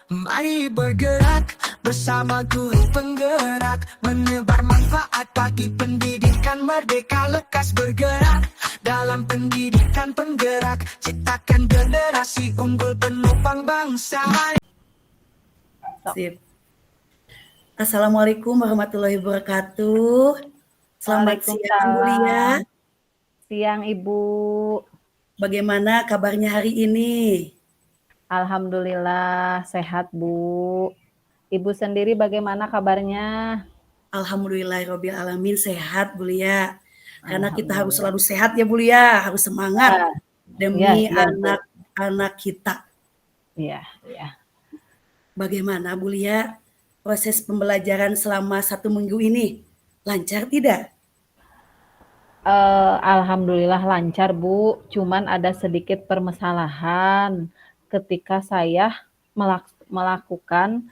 Mari bergerak bersama guru penggerak, menebar manfaat bagi pendidikan merdeka. Lekas bergerak dalam pendidikan penggerak, ciptakan generasi unggul penopang bangsa. Sip. Assalamualaikum warahmatullahi wabarakatuh. Selamat siang Bu Lia. Waalaikumsalam. Siang Ibu. Bagaimana kabarnya hari ini? Alhamdulillah sehat Bu. Ibu sendiri bagaimana kabarnya? Alhamdulillahirabbil alamin sehat Bu Lia. Karena kita harus selalu sehat ya Bu Lia, harus semangat demi Bu. anak-anak kita. Iya. Bagaimana Bu Lia proses pembelajaran selama 1 minggu ini? Lancar tidak? Alhamdulillah lancar Bu. Cuman ada sedikit permasalahan ketika saya melakukan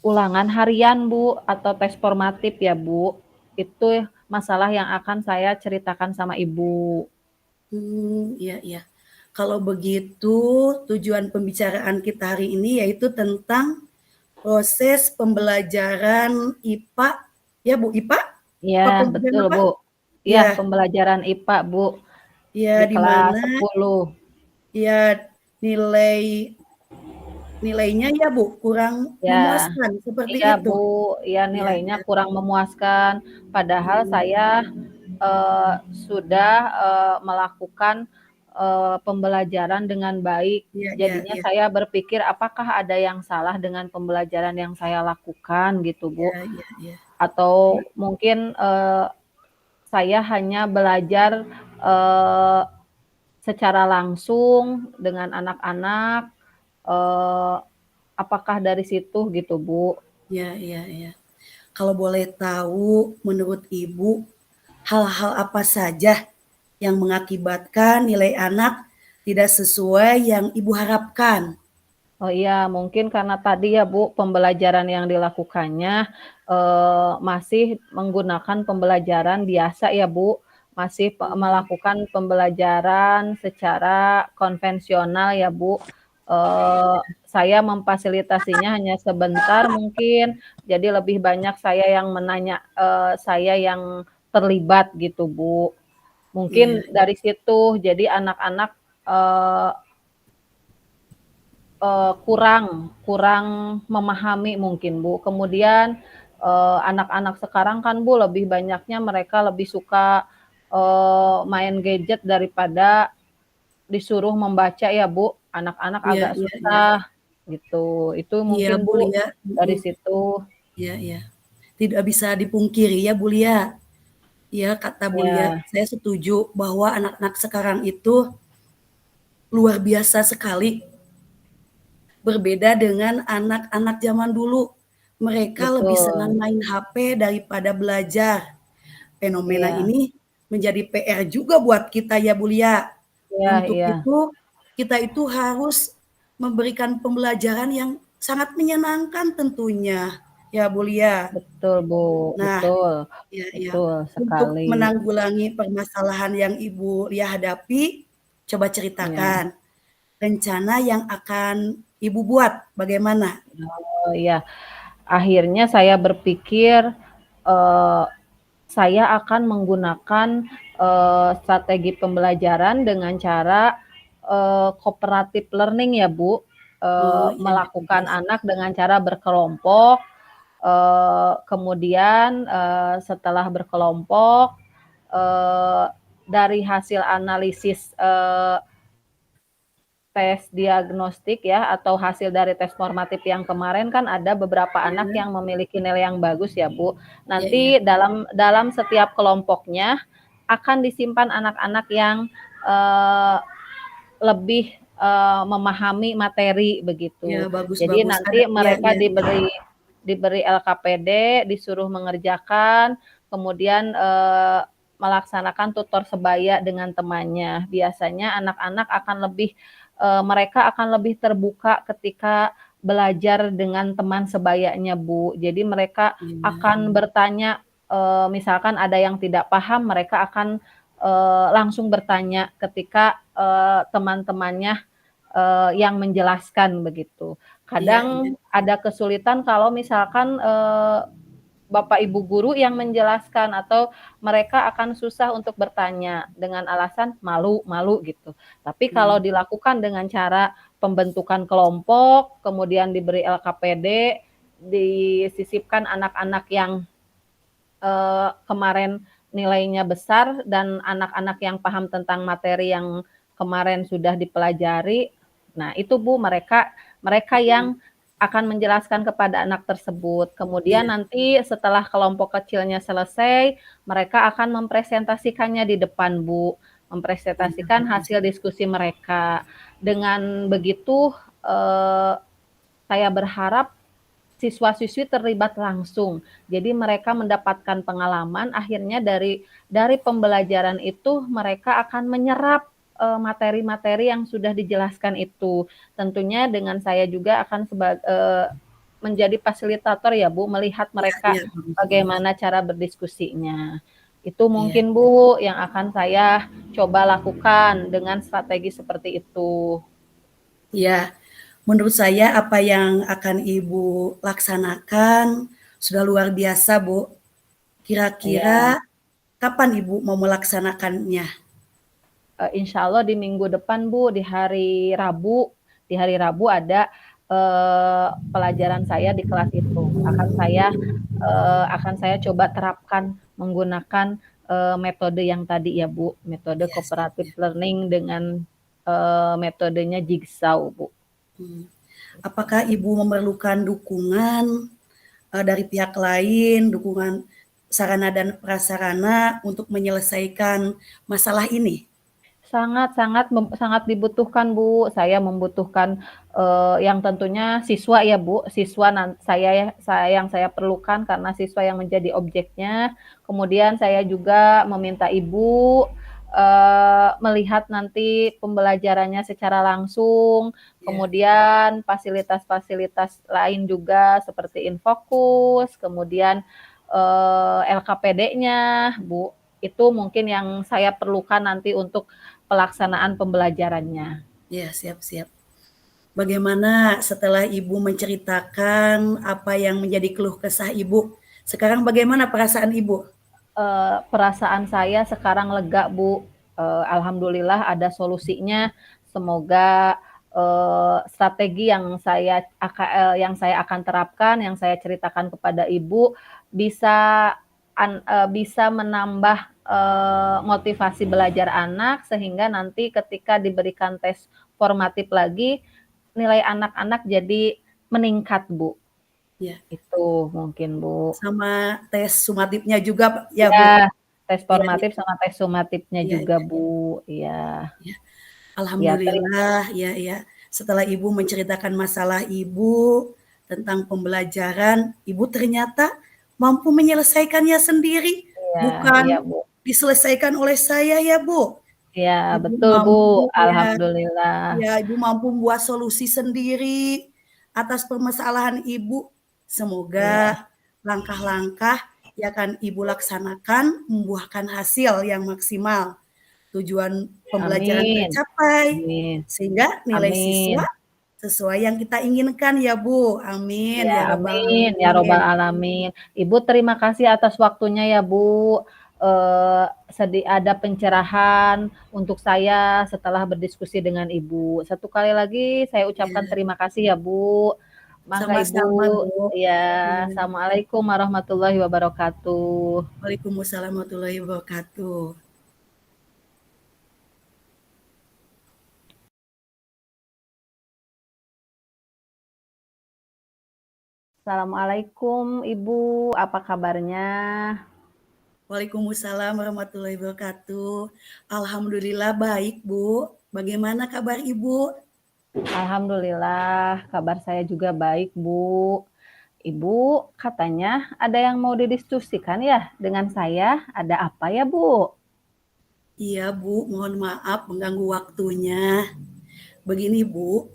ulangan harian Bu atau tes formatif ya Bu. Itu masalah yang akan saya ceritakan sama Ibu. Iya. Kalau begitu tujuan pembicaraan kita hari ini yaitu tentang proses pembelajaran IPA ya Bu, IPA? Iya, betul apa? Bu. Iya, pembelajaran IPA Bu. Ya, Di di mana kelas 10. ya nilainya ya Bu kurang memuaskan seperti iya, itu. Bu. Iya, nilainya kurang memuaskan. Padahal saya sudah melakukan pembelajaran dengan baik. Jadinya saya berpikir apakah ada yang salah dengan pembelajaran yang saya lakukan gitu Bu. Iya. Atau mungkin saya hanya belajar secara langsung dengan anak-anak, apakah dari situ gitu Bu? Iya. Kalau boleh tahu menurut Ibu hal-hal apa saja yang mengakibatkan nilai anak tidak sesuai yang Ibu harapkan? Oh iya, mungkin karena tadi ya Bu, pembelajaran yang dilakukannya masih menggunakan pembelajaran biasa ya Bu, masih melakukan pembelajaran secara konvensional ya Bu. Saya memfasilitasinya hanya sebentar mungkin, jadi lebih banyak saya yang menanya, saya yang terlibat gitu Bu. Mungkin dari situ, jadi anak-anak kurang memahami mungkin Bu. Kemudian anak-anak sekarang kan Bu lebih banyaknya mereka lebih suka main gadget daripada disuruh membaca ya Bu. Anak-anak agak susah gitu. Itu mungkin Bu Bu Lia. dari situ. Iya. Tidak bisa dipungkiri ya Bu Lia. Ya kata Bu Lia, saya setuju bahwa anak-anak sekarang itu luar biasa sekali. Berbeda dengan anak-anak zaman dulu. Mereka lebih senang main HP daripada belajar. Fenomena ini menjadi PR juga buat kita ya Bu Lia. Untuk itu kita itu harus memberikan pembelajaran yang sangat menyenangkan tentunya ya Bu Lia. Betul Bu, Nah, betul untuk sekali. menanggulangi permasalahan yang Ibu Lia hadapi, coba ceritakan rencana yang akan Ibu buat bagaimana? Oh iya, akhirnya saya berpikir saya akan menggunakan strategi pembelajaran dengan cara cooperative learning ya Bu, melakukan anak dengan cara berkelompok, kemudian setelah berkelompok dari hasil analisis tes diagnostik ya atau hasil dari tes formatif yang kemarin kan ada beberapa anak yang memiliki nilai yang bagus ya Bu. Nanti dalam setiap kelompoknya akan disimpan anak-anak yang lebih memahami materi begitu. Jadi nanti mereka diberi LKPD, disuruh mengerjakan, kemudian melaksanakan tutor sebaya dengan temannya. Biasanya anak-anak akan mereka akan lebih terbuka ketika belajar dengan teman sebayanya Bu. Jadi mereka akan bertanya misalkan ada yang tidak paham, mereka akan langsung bertanya ketika teman-temannya yang menjelaskan begitu. Iya iya. Kadang ada kesulitan kalau misalkan Bapak Ibu guru yang menjelaskan atau mereka akan susah untuk bertanya dengan alasan malu gitu. Tapi kalau Mmm, dilakukan dengan cara pembentukan kelompok, kemudian diberi LKPD, disisipkan anak-anak yang kemarin nilainya besar dan anak-anak yang paham tentang materi yang kemarin sudah dipelajari. Nah, itu Bu, mereka mereka mhm, yang akan menjelaskan kepada anak tersebut. iya Kemudian nanti setelah kelompok kecilnya selesai, mereka akan mempresentasikannya di depan, Bu. iya, Mempresentasikan bagus. hasil diskusi mereka. Dengan begitu, eee, saya berharap siswa-siswi terlibat langsung. Jadi mereka mendapatkan pengalaman, akhirnya dari pembelajaran itu mereka akan menyerap, materi-materi yang sudah dijelaskan itu. Tentunya dengan saya juga akan menjadi fasilitator ya Bu, melihat Iya mereka iya, bagus bagus. bagaimana cara berdiskusinya. Itu Iya mungkin Bu, yang akan saya coba lakukan dengan strategi seperti itu. iya. Menurut saya apa yang akan Ibu laksanakan sudah luar biasa, Bu. Iya. Kira-kira kapan Ibu mau melaksanakannya? Insyaallah di minggu depan, Bu, di hari Rabu. Di hari Rabu ada, pelajaran saya di kelas itu. Akan saya coba terapkan menggunakan, metode yang tadi ya, Bu, metode Iya, siap cooperative ya. learning dengan, metodenya Jigsaw, Bu. Mmm. Apakah Ibu memerlukan dukungan, dari pihak lain, dukungan sarana dan prasarana untuk menyelesaikan masalah ini? Sangat dibutuhkan, Bu. Saya membutuhkan, yang tentunya siswa ya, Bu, siswa yang saya perlukan karena siswa yang menjadi objeknya. Kemudian saya juga meminta Ibu, melihat nanti pembelajarannya secara langsung, Iya, kemudian fasilitas-fasilitas lain juga seperti Infocus, kemudian, LKPD-nya, Bu. Itu mungkin yang saya perlukan nanti untuk pelaksanaan pembelajarannya. iya, siap siap. Bagaimana setelah Ibu menceritakan apa yang menjadi keluh kesah Ibu, sekarang bagaimana perasaan Ibu? Perasaan saya sekarang lega, Bu, alhamdulillah ada solusinya. Semoga, strategi yang saya akan terapkan, yang saya ceritakan kepada Ibu bisa bisa menambah, motivasi belajar anak sehingga nanti ketika diberikan tes formatif lagi, nilai anak-anak jadi meningkat, Bu. Ya, Itu mungkin, Bu. sama tes sumatifnya juga, ya Bu? Iya, tes Iya iya formatif sama tes sumatifnya iya juga, iya Bu. Iya. iya. Iya, Alhamdulillah, ya ya. Setelah Ibu menceritakan masalah Ibu tentang pembelajaran, Ibu ternyata mampu menyelesaikannya sendiri, iya iya, bukan Bu. diselesaikan oleh saya ya, Bu. Iya, Ibu betul, Bu, mampu ya. alhamdulillah. Ya, Ibu mampu membuat solusi sendiri atas permasalahan Ibu. Iya, Semoga langkah-langkah yang akan Ibu laksanakan membuahkan hasil yang maksimal. Tujuan pembelajaran amin tercapai, amin sehingga nilai amin. siswa sesuai yang kita inginkan ya, Bu. Amin Iya, ya rabbal amin, ya robbal alamin. alamin. Ibu terima kasih atas waktunya ya, Bu. Ada pencerahan untuk saya setelah berdiskusi dengan Ibu. Satu kali lagi saya ucapkan Ya, terima kasih ya, Bu. Mangga Ibu. sama-sama, Bu. Ya, Ya. assalamualaikum warahmatullahi wabarakatuh. Waalaikumsalam warahmatullahi wabarakatuh. Assalamualaikum Ibu, apa kabarnya? Waalaikumsalam warahmatullahi wabarakatuh. Alhamdulillah baik, Bu. Bagaimana kabar Ibu? Alhamdulillah, kabar saya juga baik, Bu. Ibu, katanya ada yang mau didiskusikan ya dengan saya. Ada apa ya, Bu? Iya, Bu, mohon maaf mengganggu waktunya. Begini, Bu,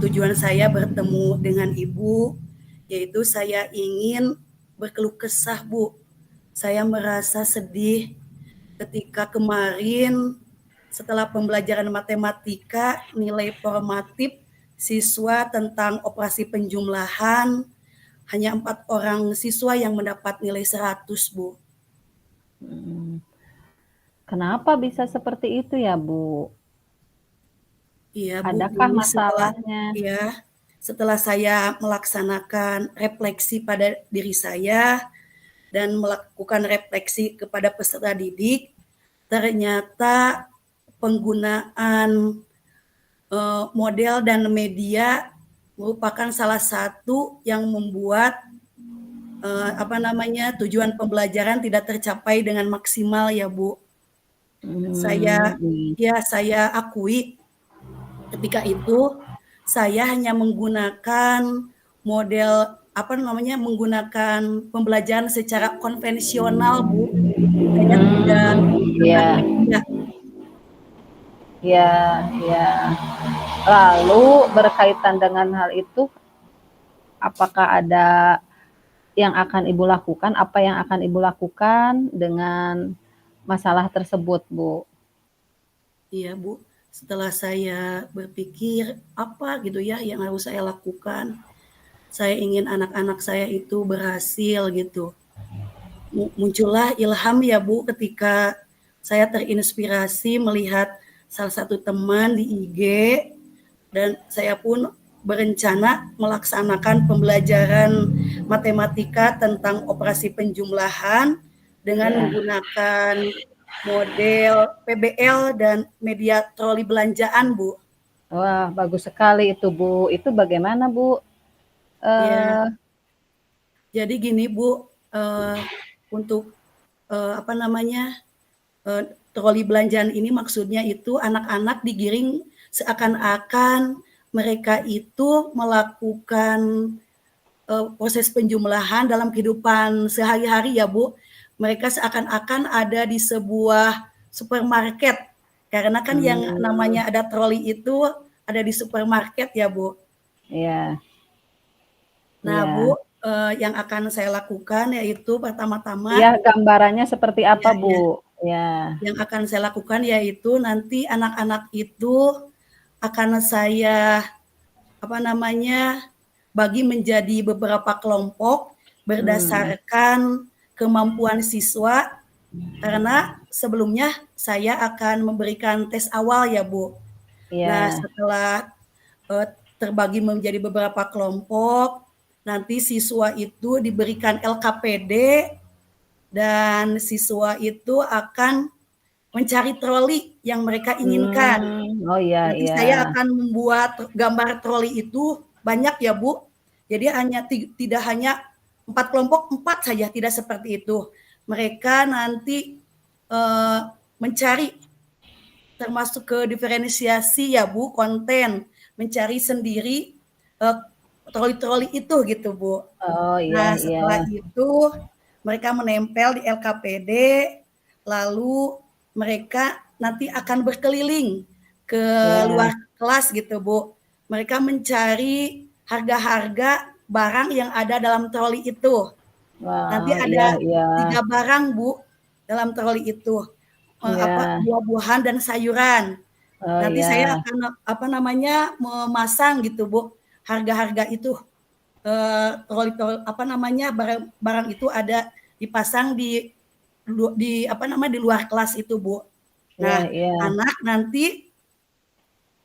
tujuan saya bertemu dengan Ibu, yaitu saya ingin berkeluh kesah, Bu. saya merasa sedih ketika kemarin setelah pembelajaran matematika nilai formatif siswa tentang operasi penjumlahan hanya 4 orang siswa yang mendapat nilai 100, Bu. Kenapa bisa seperti itu ya, Bu? Iya, Bu. Adakah Jadi masalahnya? setelah saya melaksanakan refleksi pada diri saya dan melakukan refleksi kepada peserta didik, ternyata penggunaan model dan media merupakan salah satu yang membuat tujuan pembelajaran tidak tercapai dengan maksimal ya, Bu. Saya akui ketika itu saya hanya menggunakan model menggunakan pembelajaran secara konvensional, Bu. Saya tidak menggunakan media. Ya. Lalu berkaitan dengan hal itu, apakah ada yang akan Ibu lakukan? Apa yang akan Ibu lakukan dengan masalah tersebut, Bu? Iya, Bu. Setelah saya berpikir apa gitu ya yang harus saya lakukan. Saya ingin anak-anak saya itu berhasil gitu. Muncullah ilham ya, Bu, ketika saya terinspirasi melihat salah satu teman di IG dan saya pun berencana melaksanakan pembelajaran matematika tentang operasi penjumlahan dengan menggunakan model PBL dan media troli belanjaan, Bu. Wah, bagus sekali itu, Bu. Itu bagaimana, Bu? Jadi gini, Bu, untuk troli belanjaan ini maksudnya itu anak-anak digiring seakan-akan mereka itu melakukan proses penjumlahan dalam kehidupan sehari-hari ya, Bu. Mereka seakan-akan ada di sebuah supermarket. Karena kan yang namanya ada troli itu ada di supermarket ya, Bu. Iya. Nah, Bu, yang akan saya lakukan yaitu pertama-tama. Ya, gambarannya seperti apa, Bu? Ya. Yang akan saya lakukan yaitu nanti anak-anak itu akan saya bagi menjadi beberapa kelompok berdasarkan kemampuan siswa, karena sebelumnya saya akan memberikan tes awal ya, Bu. Nah, setelah terbagi menjadi beberapa kelompok, nanti siswa itu diberikan LKPD dan siswa itu akan mencari troli yang mereka inginkan. Nanti saya akan membuat gambar troli itu banyak ya, Bu. Jadi tidak hanya 4 kelompok, 4 saja, tidak seperti itu. Mereka nanti mencari termasuk ke diferensiasi ya, Bu, konten, mencari sendiri troli-troli itu gitu, Bu. Nah, setelah itu mereka menempel di LKPD, lalu mereka nanti akan berkeliling ke luar kelas gitu, Bu. Mereka mencari harga-harga barang yang ada dalam troli itu. Nanti ada 3 barang, Bu, dalam troli itu. Buah-buahan dan sayuran. Nanti saya akan memasang gitu, Bu, harga-harga itu. Troli barang itu ada dipasang di luar kelas itu, Bu. Nah, anak nanti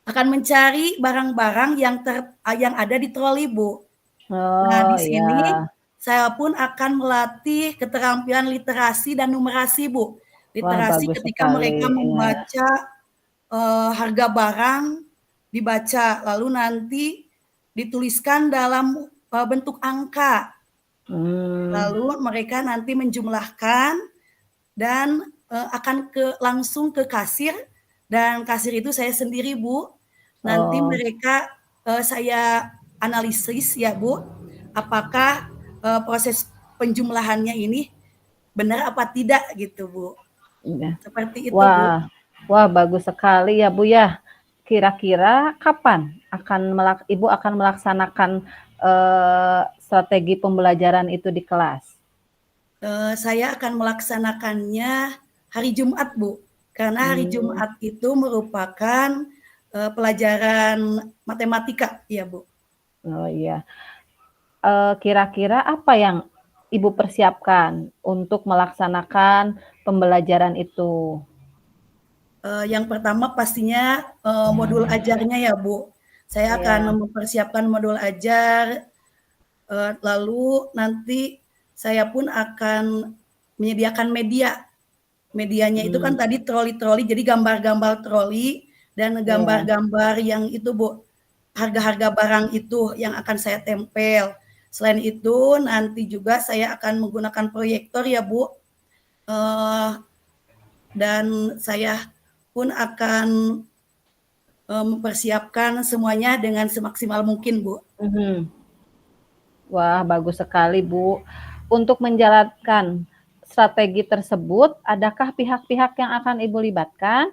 akan mencari barang-barang yang ada di troli, Bu. Nah, di sini saya pun akan melatih keterampilan literasi dan numerasi, Bu. Literasi ketika mereka membaca harga barang dibaca, lalu nanti dituliskan dalam bentuk angka. Lalu mereka nanti menjumlahkan dan akan langsung ke kasir, dan kasir itu saya sendiri, Bu. Nanti mereka saya analisis ya, Bu, apakah proses penjumlahannya ini benar apa tidak gitu, Bu. Seperti itu, Bu. Wah, bagus sekali ya, Bu ya. Kira-kira kapan Ibu akan melaksanakan strategi pembelajaran itu di kelas? Saya akan melaksanakannya hari Jumat, Bu. Karena hari Jumat itu merupakan pelajaran matematika, ya Bu. Oh iya. Kira-kira apa yang Ibu persiapkan untuk melaksanakan pembelajaran itu? Yang pertama pastinya modul ajarnya ya Bu. Saya akan mempersiapkan modul ajar, lalu nanti saya pun akan menyediakan media. Medianya itu kan tadi troli-troli, jadi gambar-gambar troli dan gambar-gambar yang itu Bu, harga-harga barang itu yang akan saya tempel. Selain itu nanti juga saya akan menggunakan proyektor ya Bu, dan saya pun akan mempersiapkan semuanya dengan semaksimal mungkin Bu. Wah, bagus sekali Bu. Untuk menjalankan strategi tersebut, adakah pihak-pihak yang akan Ibu libatkan?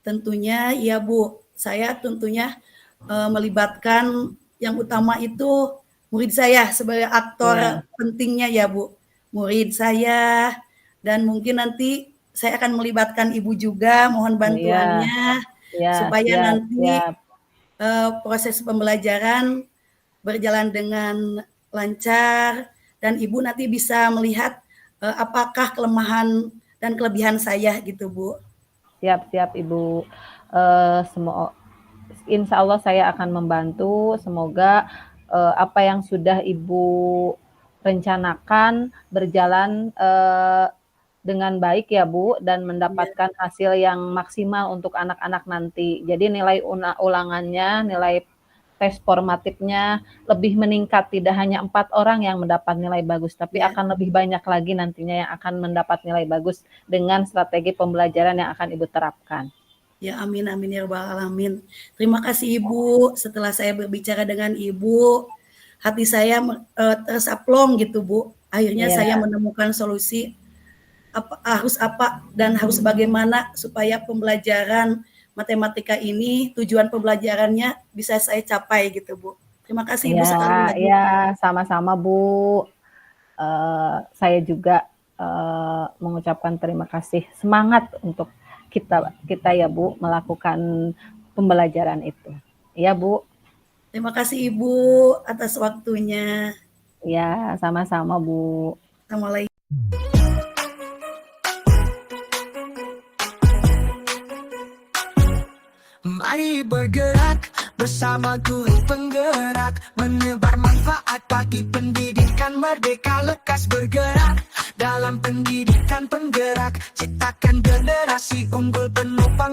Tentunya ya Bu, saya tentunya melibatkan yang utama itu murid saya sebagai aktor pentingnya ya Bu. Murid saya, dan mungkin nanti saya akan melibatkan Ibu juga, mohon bantuannya supaya nanti proses pembelajaran berjalan dengan lancar dan Ibu nanti bisa melihat apakah kelemahan dan kelebihan saya gitu Bu. Siap Ibu. Insya Allah saya akan membantu. Semoga apa yang sudah Ibu rencanakan berjalan dengan baik ya Bu, dan mendapatkan hasil yang maksimal untuk anak-anak nanti. Jadi nilai ulangannya, nilai tes formatifnya lebih meningkat, tidak hanya 4 orang yang mendapat nilai bagus, tapi akan lebih banyak lagi nantinya yang akan mendapat nilai bagus dengan strategi pembelajaran yang akan Ibu terapkan. Ya amin ya rabbal alamin. Terima kasih Ibu. Setelah saya berbicara dengan Ibu, hati saya tersaplong gitu Bu. Akhirnya saya menemukan solusi harus apa dan harus bagaimana supaya pembelajaran matematika ini, tujuan pembelajarannya bisa saya capai gitu Bu. Terima kasih Ibu sekali lagi. Ya, sama-sama Bu. Saya juga mengucapkan terima kasih. Semangat untuk kita ya Bu melakukan pembelajaran itu. Ya Bu. Terima kasih Ibu atas waktunya. Ya, sama-sama Bu. Assalamualaikum. Mari bergerak bersama guru penggerak, menebar manfaat bagi pendidikan merdeka. Lekas bergerak dalam pendidikan penggerak, ciptakan generasi unggul penuh